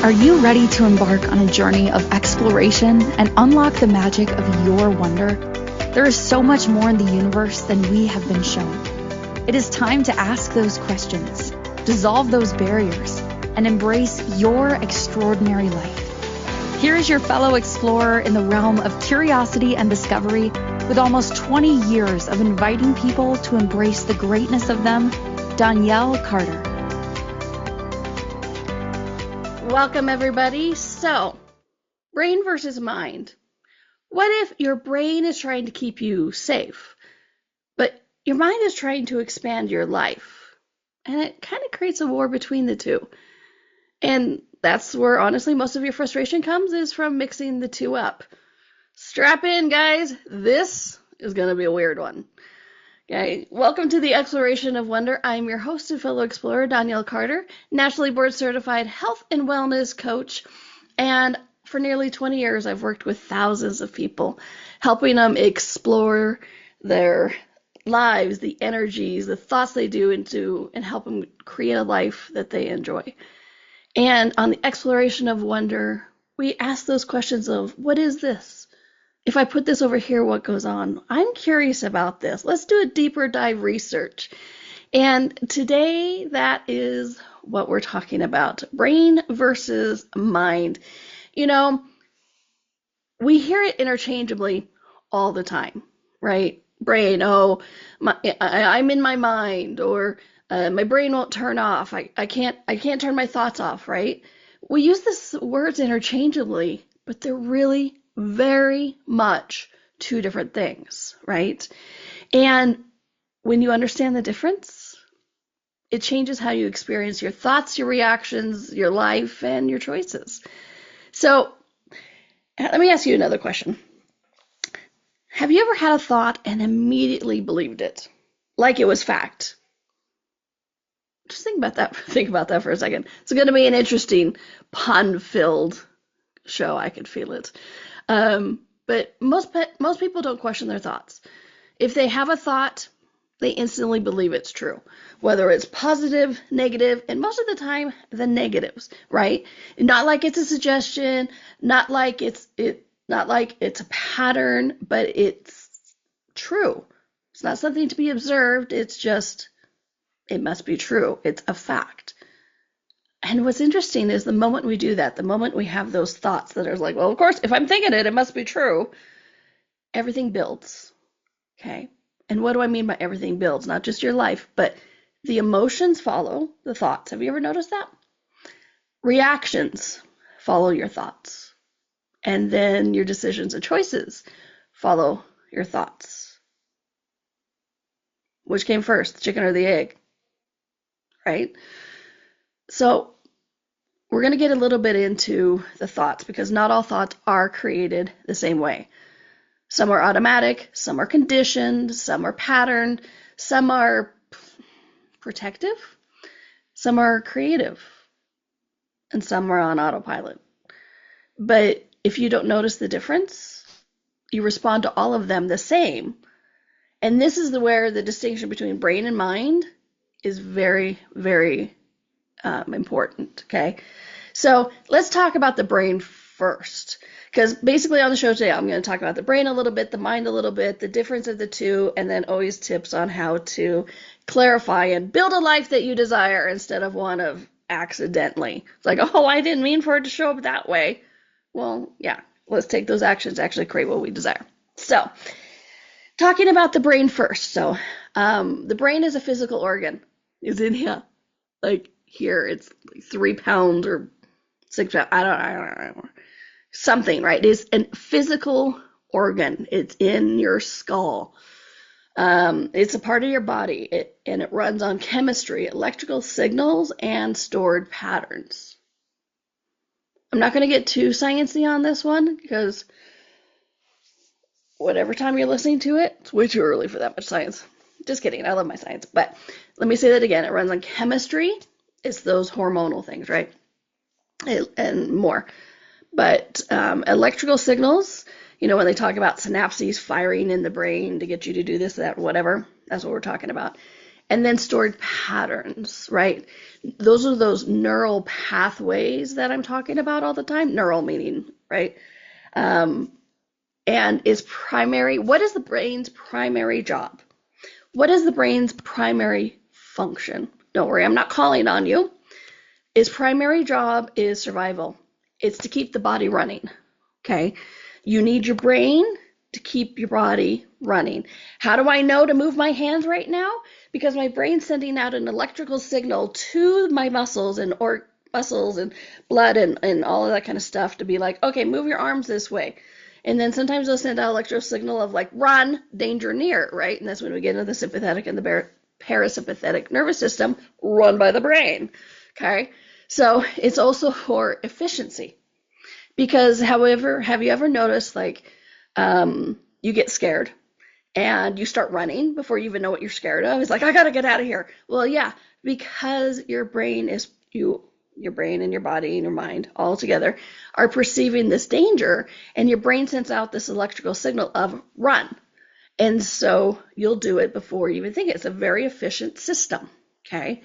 Are you ready to embark on a journey of exploration and unlock the magic of your wonder? There is so much more in the universe than we have been shown. It is time to ask those questions, dissolve those barriers, and embrace your extraordinary life. Here is your fellow explorer in the realm of curiosity and discovery, with almost 20 years of inviting people to embrace the greatness of them, Donnielle Carter. Welcome, everybody. So, brain versus mind. What if your brain is trying to keep you safe, but your mind is trying to expand your life? And it kind of creates a war between the two. And that's where, honestly, most of your frustration comes, is from mixing the two up. Strap in, guys. This is going to be a weird one. Okay, welcome to the Exploration of Wonder. I'm your host and fellow explorer, Donnielle Carter, nationally board certified health and wellness coach. And for nearly 20 years, I've worked with thousands of people, helping them explore their lives, the energies, the thoughts they do and help them create a life that they enjoy. And on the Exploration of Wonder, we ask those questions of, what is this? If I put this over here, what goes on? I'm curious about this. Let's do a deeper dive research. And today, that is what we're talking about. Brain versus mind. You know, we hear it interchangeably all the time, right? Brain, I'm in my mind, or my brain won't turn off. I can't turn my thoughts off, right? We use these words interchangeably, but they're really very much two different things, right? And when you understand the difference, it changes how you experience your thoughts, your reactions, your life, and your choices. So let me ask you another question. Have you ever had a thought and immediately believed it, like it was fact? Just think about that. Think about that for a second. It's going to be an interesting pun-filled show. I could feel it. But most people don't question their thoughts. If they have a thought, they instantly believe it's true, whether it's positive, negative, and most of the time the negatives, right? Not like it's a suggestion, not like it's a pattern, but it's true. It's not something to be observed. It's just, it must be true. It's a fact. And what's interesting is the moment we do that, the moment we have those thoughts that are like, well, of course, if I'm thinking it, it must be true, everything builds, okay? And what do I mean by everything builds? Not just your life, but the emotions follow the thoughts. Have you ever noticed that? Reactions follow your thoughts. And then your decisions and choices follow your thoughts. Which came first, the chicken or the egg, right? So we're going to get a little bit into the thoughts, because not all thoughts are created the same way. Some are automatic, some are conditioned, some are patterned, some are protective, some are creative, and some are on autopilot. But if you don't notice the difference, you respond to all of them the same. And this is where the distinction between brain and mind is very, very important, okay? So let's talk about the brain first, because basically on the show today, I'm going to talk about the brain a little bit, the mind a little bit, the difference of the two, and then always tips on how to clarify and build a life that you desire instead of one of accidentally. It's like, oh, I didn't mean for it to show up that way. Well, yeah, let's take those actions to actually create what we desire. So, talking about the brain first. So, the brain is a physical organ. Is in here, like here, it's like 3 pounds or 6 pounds. I don't know. Something, right? It is a physical organ. It's in your skull. It's a part of your body, and it runs on chemistry, electrical signals, and stored patterns. I'm not going to get too sciencey on this one, because whatever time you're listening to it, it's way too early for that much science. Just kidding. I love my science. But let me say that again. It runs on chemistry. It's those hormonal things, right? And more. But electrical signals, when they talk about synapses firing in the brain to get you to do this, that, whatever, that's what we're talking about. and then stored patterns, right? Those are those neural pathways that I'm talking about all the time. Neural meaning, right? And what is the brain's primary job? What is the brain's primary function? Don't worry, I'm not calling on you. Its primary job is survival. It's to keep the body running, okay? You need your brain to keep your body running. How do I know to move my hands right now? Because my brain's sending out an electrical signal to my muscles and blood and all of that kind of stuff to be like, okay, move your arms this way. And then sometimes they'll send out electrical signal of like, run, danger near, right? And that's when we get into the sympathetic and the parasympathetic nervous system run by the brain, okay? So it's also for efficiency. Because, however, have you ever noticed, like, you get scared and you start running before you even know what you're scared of? It's like, I gotta get out of here. Well, yeah, because your brain and your body and your mind all together are perceiving this danger, and your brain sends out this electrical signal of run. And so you'll do it before you even think it. It's a very efficient system, okay?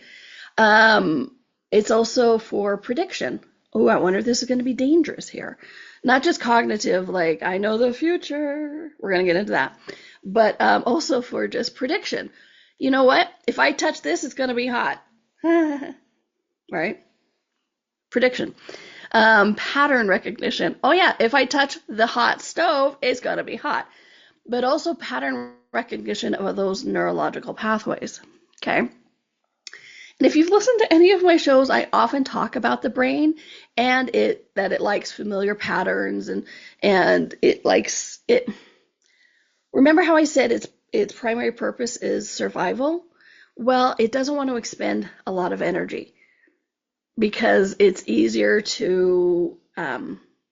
It's also for prediction. Oh, I wonder if this is going to be dangerous here. Not just cognitive, like, I know the future. We're going to get into that. But also for just prediction. You know what? If I touch this, it's going to be hot. Right? Prediction. Pattern recognition. Oh, yeah, if I touch the hot stove, it's going to be hot. But also pattern recognition of those neurological pathways. Okay? And if you've listened to any of my shows, I often talk about the brain and that it likes familiar patterns and it likes it. Remember how I said its primary purpose is survival? Well, it doesn't want to expend a lot of energy because it's easier to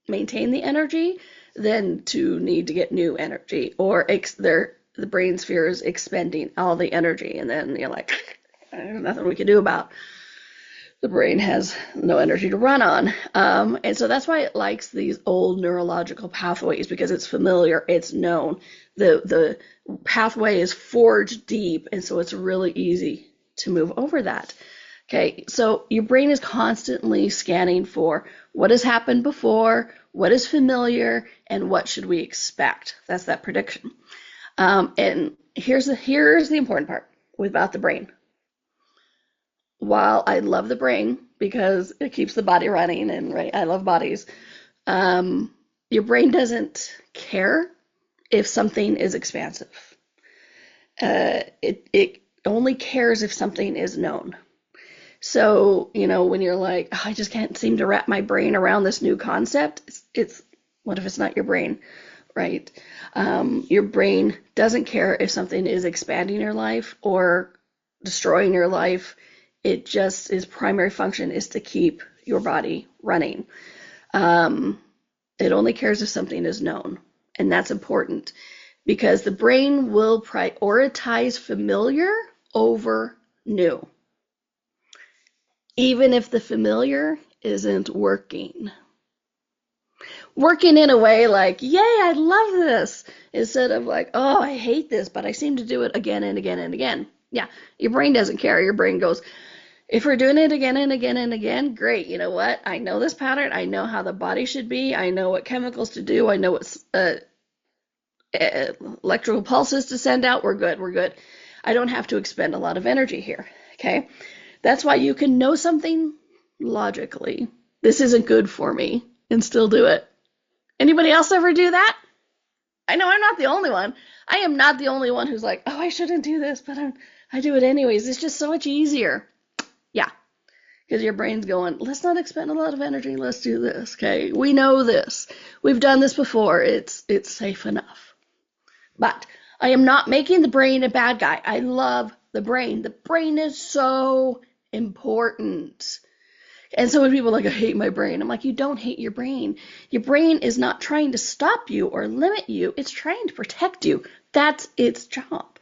maintain the energy than to need to get new energy, or the brain's fear is expending all the energy, and then you're like, there's nothing we can do about. The brain has no energy to run on. And so that's why it likes these old neurological pathways, because it's familiar, it's known. The pathway is forged deep, and so it's really easy to move over that. Okay, so your brain is constantly scanning for what has happened before, what is familiar, and what should we expect. That's that prediction. And here's the important part about the brain. While I love the brain because it keeps the body running, and right, I love bodies, your brain doesn't care if something is expansive. It only cares if something is known. So, when you're like, oh, I just can't seem to wrap my brain around this new concept, it's what if it's not your brain, right? Your brain doesn't care if something is expanding your life or destroying your life. It just, its primary function is to keep your body running. It only cares if something is known. And that's important because the brain will prioritize familiar over new, even if the familiar isn't working. Working in a way like, yay, I love this, instead of like, oh, I hate this, but I seem to do it again and again and again. Yeah, your brain doesn't care. Your brain goes, if we're doing it again and again and again, great. You know what? I know this pattern. I know how the body should be. I know what chemicals to do. I know what electrical pulses to send out. We're good. We're good. I don't have to expend a lot of energy here. Okay? That's why you can know something logically. This isn't good for me, and still do it. Anybody else ever do that? I know I'm not the only one. I am not the only one who's like, oh, I shouldn't do this, but I do it anyways. It's just so much easier. Yeah, because your brain's going, let's not expend a lot of energy. Let's do this. Okay, we know this. We've done this before. It's safe enough. But I am not making the brain a bad guy. I love the brain. The brain is so important. And so when people are like, I hate my brain, I'm like, you don't hate your brain. Your brain is not trying to stop you or limit you. It's trying to protect you. That's its job,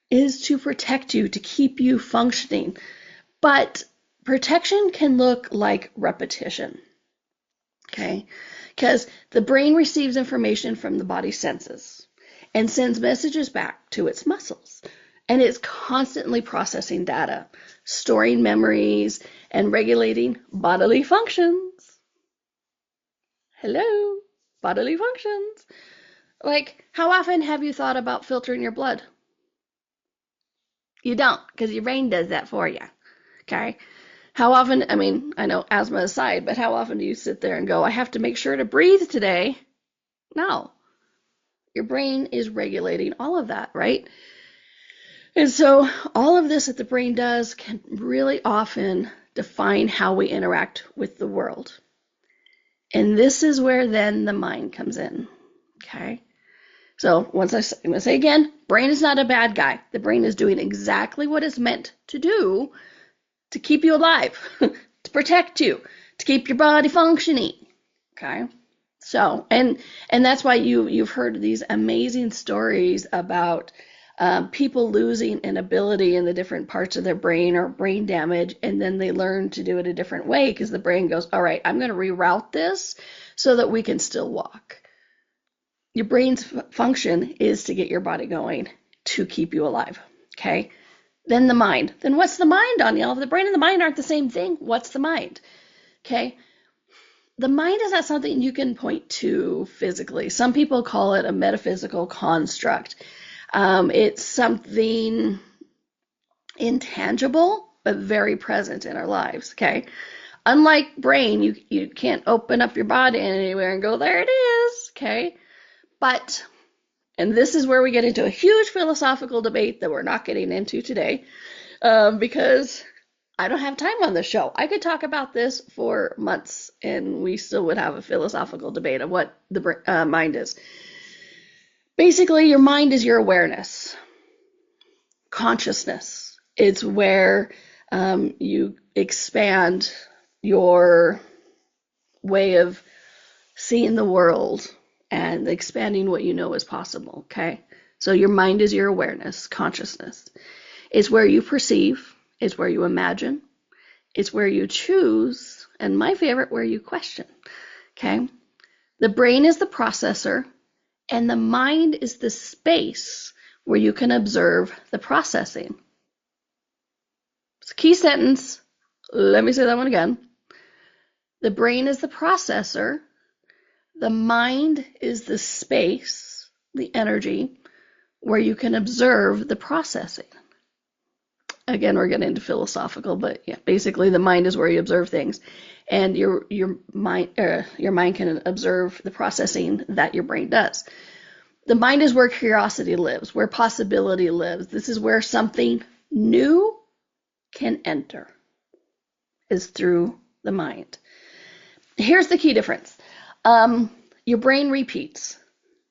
is to protect you, to keep you functioning. But protection can look like repetition, okay? Because the brain receives information from the body's senses and sends messages back to its muscles. and it's constantly processing data, storing memories, and regulating bodily functions. Hello, bodily functions. Like, how often have you thought about filtering your blood? You don't, because your brain does that for you. Okay? How often, I mean, I know asthma aside, but how often do you sit there and go, I have to make sure to breathe today? No. Your brain is regulating all of that, right? And so all of this that the brain does can really often define how we interact with the world. And this is where then the mind comes in. Okay? So I'm going to say again, brain is not a bad guy. The brain is doing exactly what it's meant to do to keep you alive, to protect you, to keep your body functioning. Okay? So, and that's why you've heard these amazing stories about people losing an ability in the different parts of their brain or brain damage, and then they learn to do it a different way because the brain goes, all right, I'm going to reroute this so that we can still walk. Your brain's function is to get your body going, to keep you alive, okay? Then the mind. Then what's the mind, Donnielle? If the brain and the mind aren't the same thing, what's the mind? Okay? The mind is not something you can point to physically. Some people call it a metaphysical construct. It's something intangible, but very present in our lives, okay? Unlike brain, you can't open up your body anywhere and go, there it is, okay? But, and this is where we get into a huge philosophical debate that we're not getting into today, because I don't have time on this show. I could talk about this for months, and we still would have a philosophical debate of what the mind is. Basically, your mind is your awareness, consciousness. It's where you expand your way of seeing the world and expanding what you know is possible, okay? So your mind is your awareness, consciousness. It's where you perceive, it's where you imagine, it's where you choose, and my favorite, where you question, okay? The brain is the processor, and the mind is the space where you can observe the processing. It's a key sentence. Let me say that one again. The brain is the processor. The mind is the space, the energy, where you can observe the processing. Again, we're getting into philosophical, but yeah, basically the mind is where you observe things, and your mind can observe the processing that your brain does. The mind is where curiosity lives, where possibility lives. This is where something new can enter, is through the mind. Here's the key difference. Your brain repeats.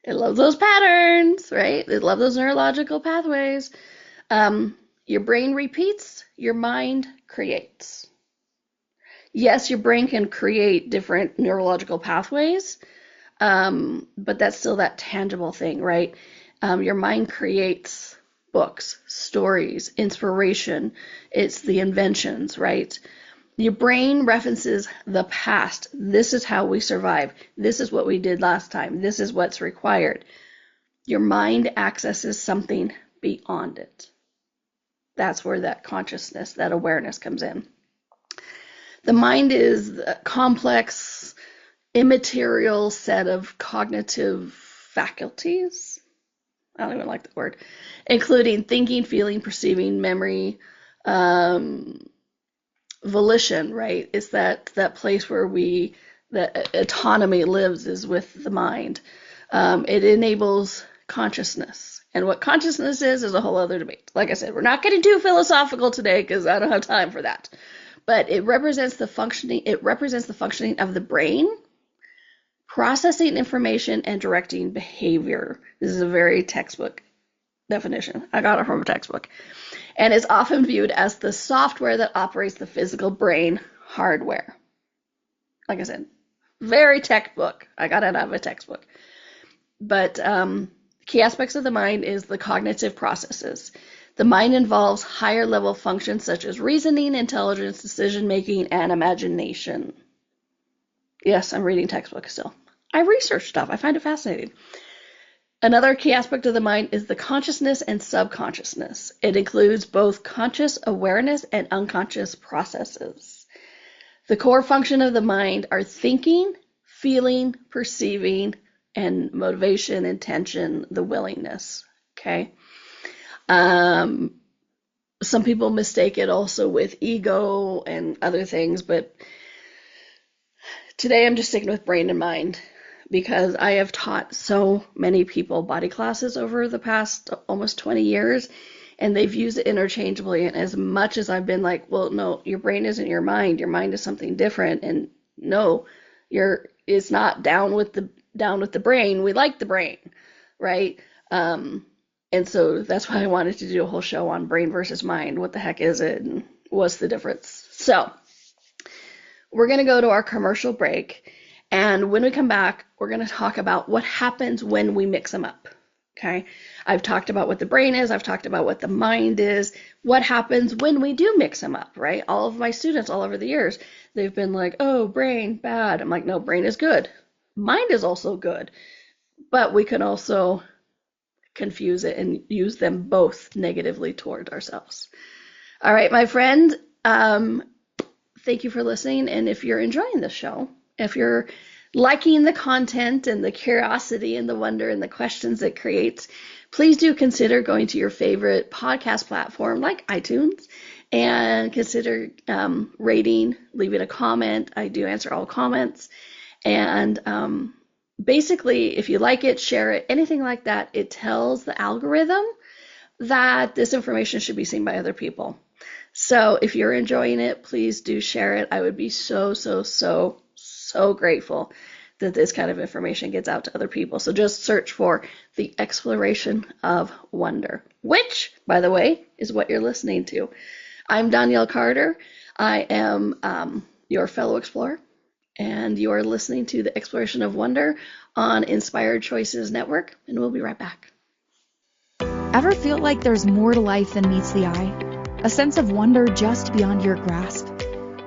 It loves those patterns, right? It loves those neurological pathways. Your brain repeats, your mind creates. Yes, your brain can create different neurological pathways, but that's still that tangible thing, right? Your mind creates books, stories, inspiration. It's the inventions, right? Your brain references the past. This is how we survive. This is what we did last time. This is what's required. Your mind accesses something beyond it. That's where that consciousness, that awareness comes in. The mind is a complex, immaterial set of cognitive faculties. I don't even like the word. Including thinking, feeling, perceiving, memory, volition, right? It's that place where that autonomy lives, is with the mind. It enables consciousness. And what consciousness is a whole other debate. Like I said, we're not getting too philosophical today because I don't have time for that. But it represents the functioning of the brain, processing information and directing behavior. This is a very textbook definition. I got it from a textbook. And is often viewed as the software that operates the physical brain hardware. Like I said, very tech book. I got it out of a textbook. But key aspects of the mind is the cognitive processes. The mind involves higher level functions such as reasoning, intelligence, decision making, and imagination. Yes, I'm reading textbooks still. I research stuff. I find it fascinating. Another key aspect of the mind is the consciousness and subconsciousness. It includes both conscious awareness and unconscious processes. The core function of the mind are thinking, feeling, perceiving, and motivation, intention, the willingness. Okay. Some people mistake it also with ego and other things, but today I'm just sticking with brain and mind because I have taught so many people body classes over the past almost 20 years, and they've used it interchangeably. And as much as I've been like, well, no, your brain isn't your mind is something different, and no, it's not down with the brain. We like the brain, right? And so that's why I wanted to do a whole show on brain versus mind. What the heck is it, and what's the difference? So we're going to go to our commercial break, and when we come back, we're going to talk about what happens when we mix them up. Okay, I've talked about what the brain is. I've talked about what the mind is. What happens when we do mix them up, right? All of my students all over the years, they've been like, oh, brain, bad. I'm like, no, brain is good. Mind is also good. But we can also confuse it and use them both negatively toward ourselves. All right, my friend, thank you for listening. And if you're enjoying the show, if you're liking the content and the curiosity and the wonder and the questions it creates, please do consider going to your favorite podcast platform like iTunes and consider rating, leaving a comment. I do answer all comments. And basically, if you like it, share it, anything like that, it tells the algorithm that this information should be seen by other people. So if you're enjoying it, please do share it. I would be so grateful that this kind of information gets out to other people. So just search for the exploration of wonder, which, by the way, is what you're listening to. I'm Donnielle Carter. I am your fellow explorer, and you are listening to the Exploration of Wonder on Inspired Choices Network, and we'll be right back. Ever feel like there's more to life than meets the eye? A sense of wonder just beyond your grasp?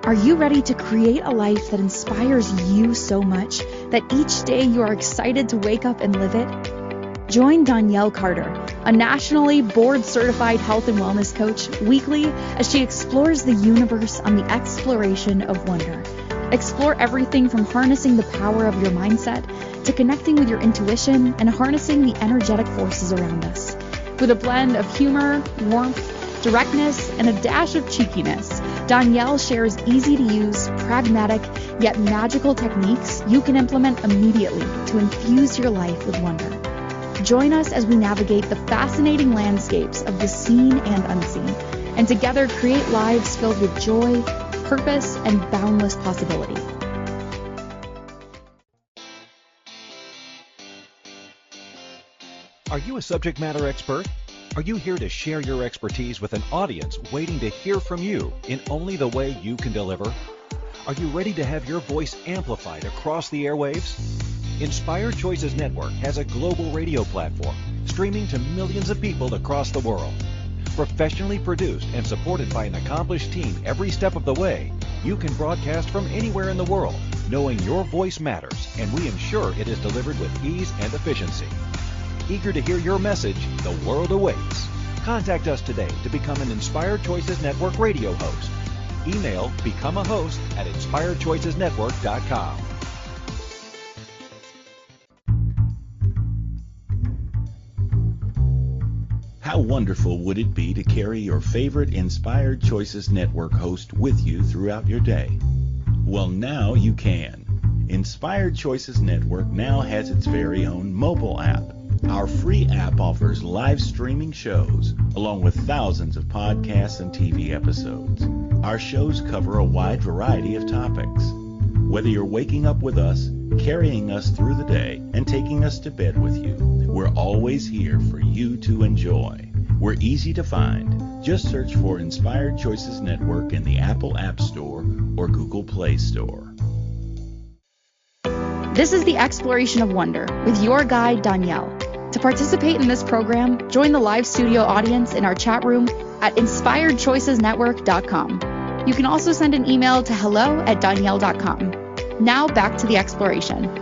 Are you ready to create a life that inspires you so much that each day you are excited to wake up and live it? Join Donnielle Carter, a nationally board-certified health and wellness coach, weekly as she explores the universe on the exploration of wonder. Explore everything from harnessing the power of your mindset to connecting with your intuition and harnessing the energetic forces around us. With a blend of humor, warmth, directness, and a dash of cheekiness, Donnielle shares easy-to-use, pragmatic, yet magical techniques you can implement immediately to infuse your life with wonder. Join us as we navigate the fascinating landscapes of the seen and unseen, and together create lives filled with joy, purpose, and boundless possibility. Are you a subject matter expert? Are you here to share your expertise with an audience waiting to hear from you in only the way you can deliver? Are you ready to have your voice amplified across the airwaves? Inspired Choices Network has a global radio platform streaming to millions of people across the world. Professionally produced and supported by an accomplished team every step of the way, you can broadcast from anywhere in the world, knowing your voice matters, and we ensure it is delivered with ease and efficiency. Eager to hear your message, the world awaits. Contact us today to become an Inspired Choices Network radio host. Email becomeahost@inspiredchoicesnetwork.com. How wonderful would it be to carry your favorite Inspired Choices Network host with you throughout your day? Well, now you can. Inspired Choices Network now has its very own mobile app. Our free app offers live streaming shows, along with thousands of podcasts and TV episodes. Our shows cover a wide variety of topics. Whether you're waking up with us, carrying us through the day, and taking us to bed with you, we're always here for you to enjoy. We're easy to find. Just search for Inspired Choices Network in the Apple App Store or Google Play Store. This is the Exploration of Wonder with your guide, Donnielle. To participate in this program, join the live studio audience in our chat room at inspiredchoicesnetwork.com. You can also send an email to hello@donnielle.com. Now back to the exploration.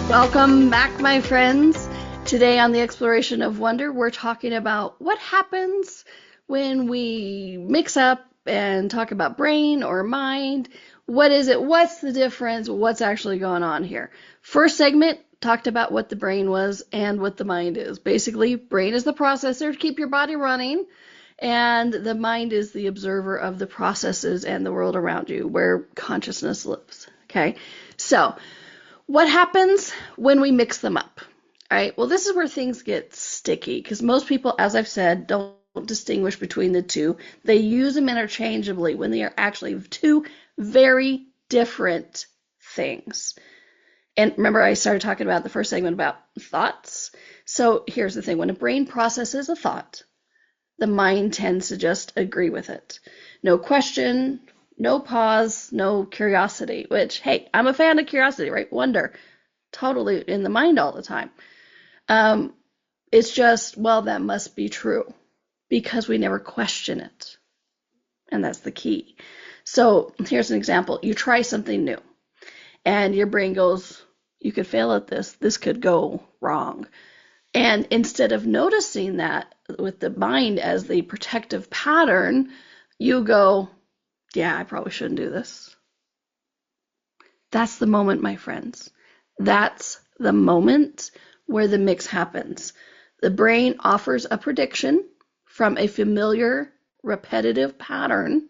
Welcome back, my friends. Today on the Exploration of Wonder, we're talking about what happens when we mix up and talk about brain or mind. What is it? What's the difference? What's actually going on here? First segment talked about what the brain was and what the mind is. Basically, brain is the processor to keep your body running, and the mind is the observer of the processes and the world around you, where consciousness lives. Okay, so what happens when we mix them up? All right, well, this is where things get sticky because most people, as I've said, don't distinguish between the two. They use them interchangeably when they are actually two very different things. And remember, I started talking about the first segment about thoughts. So here's the thing. When a brain processes a thought, the mind tends to just agree with it. No question, no pause, no curiosity, which, hey, I'm a fan of curiosity, right? Wonder, totally in the mind all the time. It's just, well, that must be true because we never question it. And that's the key. So here's an example. You try something new and your brain goes, you could fail at this. This could go wrong. And instead of noticing that with the mind as the protective pattern, you go, yeah, I probably shouldn't do this. That's the moment, my friends. That's the moment where the mix happens. The brain offers a prediction from a familiar, repetitive pattern,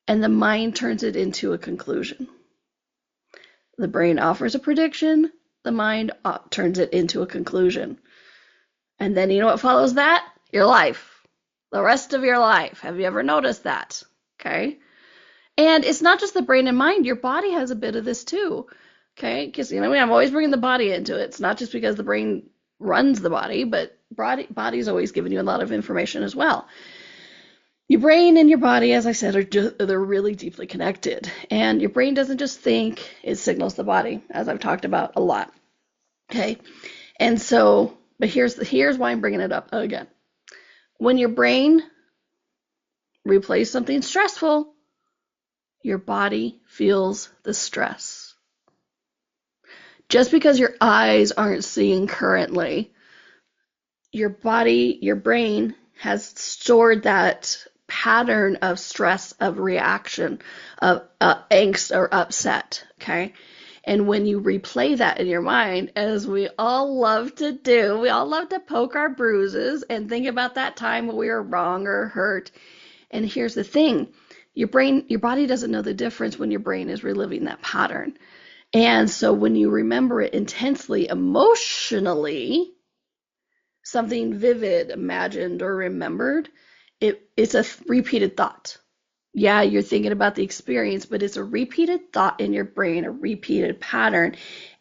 and the mind turns it into a conclusion. The brain offers a prediction, the mind turns it into a conclusion. And then you know what follows that? Your life. The rest of your life. Have you ever noticed that? Okay. And it's not just the brain and mind. Your body has a bit of this too. Okay. Because, I'm always bringing the body into it. It's not just because the brain runs the body, but body's always giving you a lot of information as well. Your brain and your body, as I said, they're really deeply connected. And your brain doesn't just think, it signals the body, as I've talked about a lot. Okay. And so, but here's why I'm bringing it up again. When your brain replays something stressful, your body feels the stress. Just because your eyes aren't seeing currently, your brain has stored that pattern of stress, of reaction, of angst or upset, okay? And when you replay that in your mind, as we all love to do, we all love to poke our bruises and think about that time when we were wrong or hurt. And here's the thing, your body doesn't know the difference when your brain is reliving that pattern. And so when you remember it intensely, emotionally, something vivid, imagined, or remembered, it's a repeated thought. Yeah, you're thinking about the experience, but it's a repeated thought in your brain, a repeated pattern,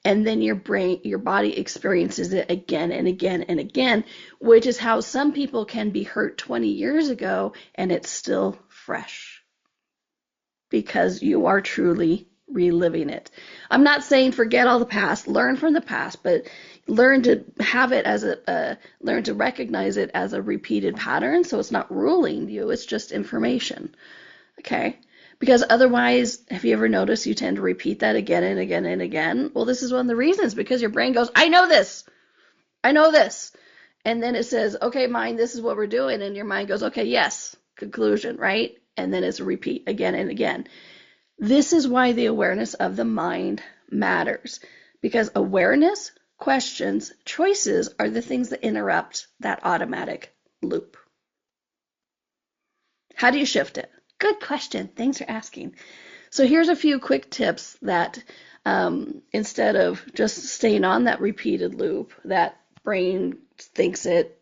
and then your body experiences it again and again and again, which is how some people can be hurt 20 years ago and it's still fresh because you are truly reliving it. I'm not saying forget all the past, learn from the past, but learn to have it as learn to recognize it as a repeated pattern, so it's not ruling you, it's just information. Okay? Because otherwise, have you ever noticed you tend to repeat that again and again and again? Well, this is one of the reasons, because your brain goes, I know this. And then it says, okay, mind, this is what we're doing. And your mind goes, okay, yes, conclusion, right? And then it's a repeat again and again. This is why the awareness of the mind matters, because awareness, questions, choices are the things that interrupt that automatic loop. How do you shift it? Good question. Thanks for asking. So here's a few quick tips that instead of just staying on that repeated loop, that brain thinks it,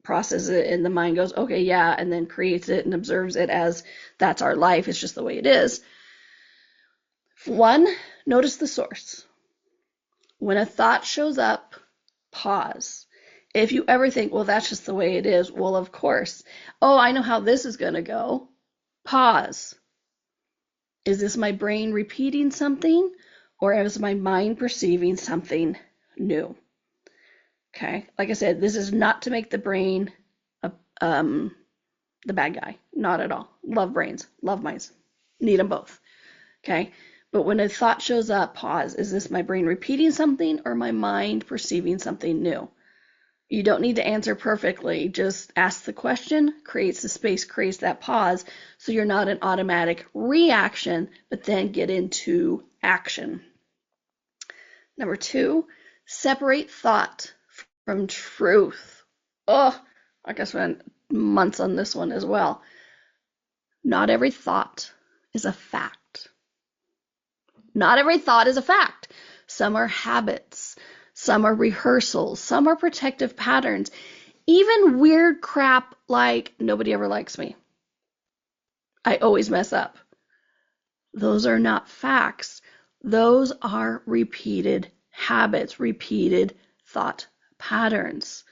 processes it, and the mind goes, okay, yeah, and then creates it and observes it as that's our life. It's just the way it is. One, notice the source. When a thought shows up, pause. If you ever think, well, that's just the way it is, well, of course. Oh, I know how this is going to go. Pause. Is this my brain repeating something, or is my mind perceiving something new? Okay, like I said, this is not to make the brain the bad guy. Not at all. Love brains, love minds. Need them both. Okay, but when a thought shows up, pause. Is this my brain repeating something, or my mind perceiving something new? You don't need to answer perfectly. Just ask the question, creates the space, creates that pause, so you're not an automatic reaction, but then get into action. Number 2, separate thought from truth. Oh, I guess we spent months on this one as well. Not every thought is a fact. Not every thought is a fact. Some are habits. Some are rehearsals. Some are protective patterns. Even weird crap like nobody ever likes me. I always mess up. Those are not facts. Those are repeated habits, repeated thought patterns.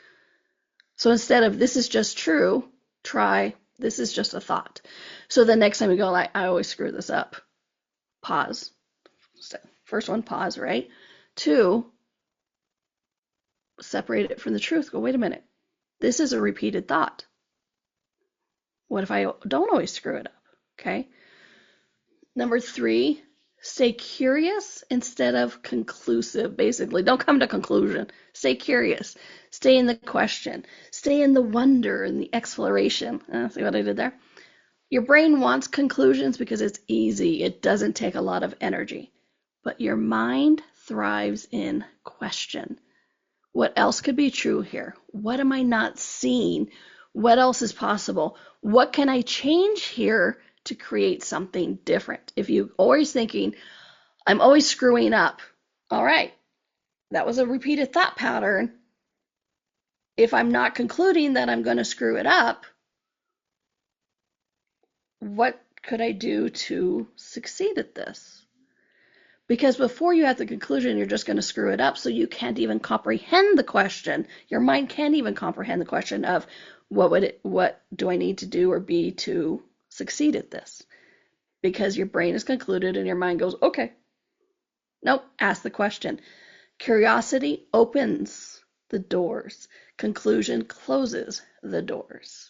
So instead of this is just true, try this is just a thought. So the next time you go, like, I always screw this up. Pause. First one, pause, right? 2, separate it from the truth. Go, wait a minute. This is a repeated thought. What if I don't always screw it up? Okay. Number 3, stay curious instead of conclusive, basically. Don't come to conclusion. Stay curious. Stay in the question. Stay in the wonder and the exploration. See what I did there? Your brain wants conclusions because it's easy. It doesn't take a lot of energy. But your mind thrives in question. What else could be true here? What am I not seeing? What else is possible? What can I change here to create something different? If you're always thinking, I'm always screwing up. All right, that was a repeated thought pattern. If I'm not concluding that I'm going to screw it up, what could I do to succeed at this? Because before you have the conclusion, you're just going to screw it up, so you can't even comprehend the question. Your mind can't even comprehend the question of what do I need to do or be to succeed at this? Because your brain is concluded and your mind goes, okay. Nope, ask the question. Curiosity opens the doors. Conclusion closes the doors.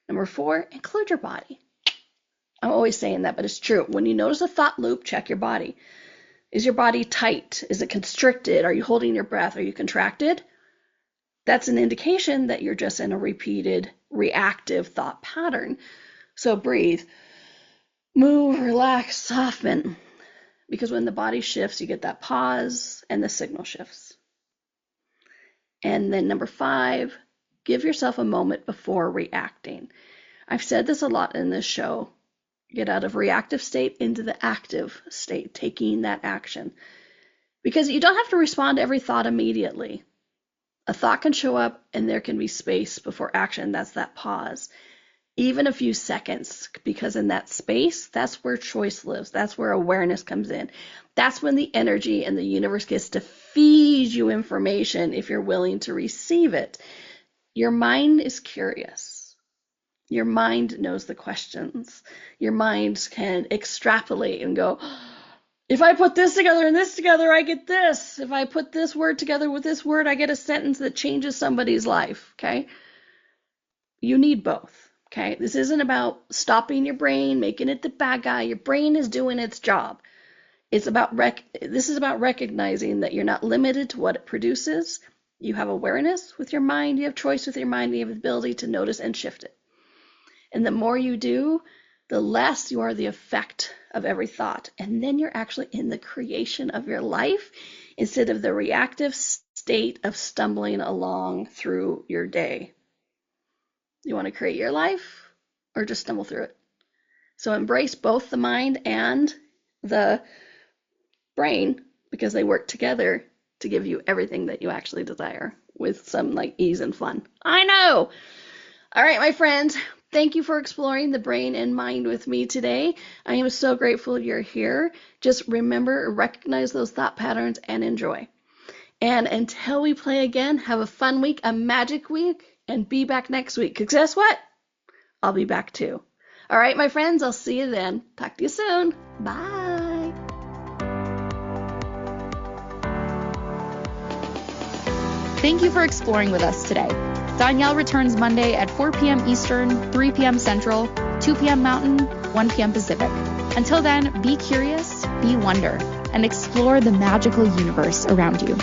Number 4, include your body. I'm always saying that, but it's true. When you notice a thought loop, check your body. Is your body tight? Is it constricted? Are you holding your breath? Are you contracted? That's an indication that you're just in a repeated reactive thought pattern. So breathe, move, relax, soften. Because when the body shifts, you get that pause and the signal shifts. And then number 5, give yourself a moment before reacting. I've said this a lot in this show. Get out of reactive state into the active state, taking that action. Because you don't have to respond to every thought immediately. A thought can show up and there can be space before action. That's that pause. Even a few seconds, because in that space, that's where choice lives. That's where awareness comes in. That's when the energy and the universe gets to feed you information if you're willing to receive it. Your mind is curious. Your mind knows the questions. Your mind can extrapolate and go, if I put this together and this together, I get this. If I put this word together with this word, I get a sentence that changes somebody's life, okay? You need both, okay? This isn't about stopping your brain, making it the bad guy. Your brain is doing its job. This is about recognizing that you're not limited to what it produces. You have awareness with your mind, you have choice with your mind, and you have the ability to notice and shift it. And the more you do, the less you are the effect of every thought. And then you're actually in the creation of your life instead of the reactive state of stumbling along through your day. You want to create your life or just stumble through it? So embrace both the mind and the brain because they work together to give you everything that you actually desire with some like ease and fun. I know. All right, my friends. Thank you for exploring the brain and mind with me today. I am so grateful you're here. Just remember, recognize those thought patterns and enjoy. And until we play again, have a fun week, a magic week, and be back next week. Because guess what? I'll be back too. All right, my friends, I'll see you then. Talk to you soon. Bye. Thank you for exploring with us today. Donnielle returns Monday at 4 p.m. Eastern, 3 p.m. Central, 2 p.m. Mountain, 1 p.m. Pacific. Until then, be curious, be wonder, and explore the magical universe around you.